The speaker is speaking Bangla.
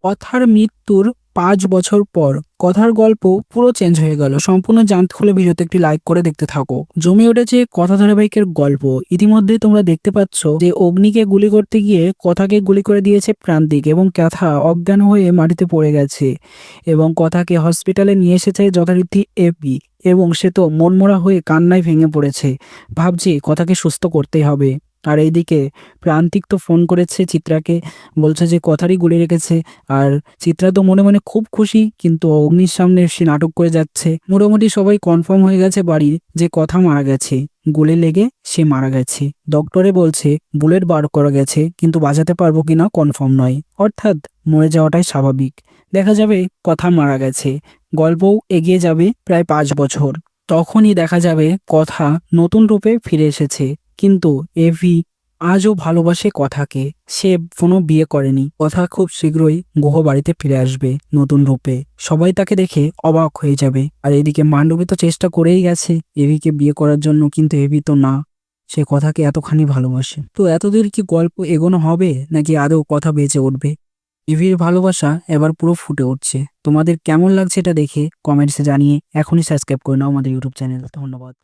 কথার মৃত্যুর ৫ বছর পর কথার গল্প পুরো চেঞ্জ হয়ে গেল। সম্পূর্ণ জানতে হলে ভিডিওতে একটি লাইক করে দেখতে থাকো। জমে উঠেছে কথা ধারাবাহিকের গল্প। ইতিমধ্যে তোমরা দেখতে পাচ্ছ যে অগ্নিকে গুলি করতে গিয়ে কথাকে গুলি করে দিয়েছে প্রান্তিক এবং কথা অজ্ঞান হয়ে মাটিতে পড়ে গেছে এবং কথাকে হসপিটালে নিয়ে এসেছে যথারীতি এপি এবং সে তো মনমরা হয়ে কান্নায় ভেঙে পড়েছে। ভাবছে কথাকে সুস্থ করতেই হবে। আর এইদিকে প্রান্তিক তো ফোন করেছে চিত্রাকে, বলছে যে কথারই গুলি রেখেছে। আর চিত্রা তো মনে মনে খুব খুশি, কিন্তু অগ্নির সামনে সে নাটক করে যাচ্ছে। মোটামুটি সবাই কনফার্ম হয়ে গেছে বাড়ির যে কথা মারা গেছে, গুলি লেগে সে মারা গেছে। ডক্টরে বলছে বুলেট বার করা গেছে, কিন্তু বাঁচাতে পারবো কিনা কনফার্ম নয়, অর্থাৎ মরে যাওয়াটাই স্বাভাবিক। দেখা যাবে কথা মারা গেছে, গল্পও এগিয়ে যাবে প্রায় ৫ বছর। তখনই দেখা যাবে কথা নতুন রূপে ফিরে এসেছে, কিন্তু এভি আজও ভালোবাসে কথাকে। সে কোনো বিয়ে করেনি। কথা খুব শীঘ্রই গুহ বাড়িতে ফিরে আসবে নতুন রূপে। সবাই তাকে দেখে অবাক হয়ে যাবে। আর এদিকে মান্ডবী তো চেষ্টা করেই গেছে এভিকে বিয়ে করার জন্য, কিন্তু এভি তো না, সে কথাকে এতখানি ভালোবাসে। তো এতদূর কি গল্প এগোনো হবে, নাকি আদৌ কথা বেঁচে উঠবে? এভির ভালোবাসা এবার পুরো ফুটে উঠছে। তোমাদের কেমন লাগছে এটা দেখে কমেন্টসে জানিয়ে এখনই সাবস্ক্রাইব করে নাও আমাদের ইউটিউব চ্যানেল। ধন্যবাদ।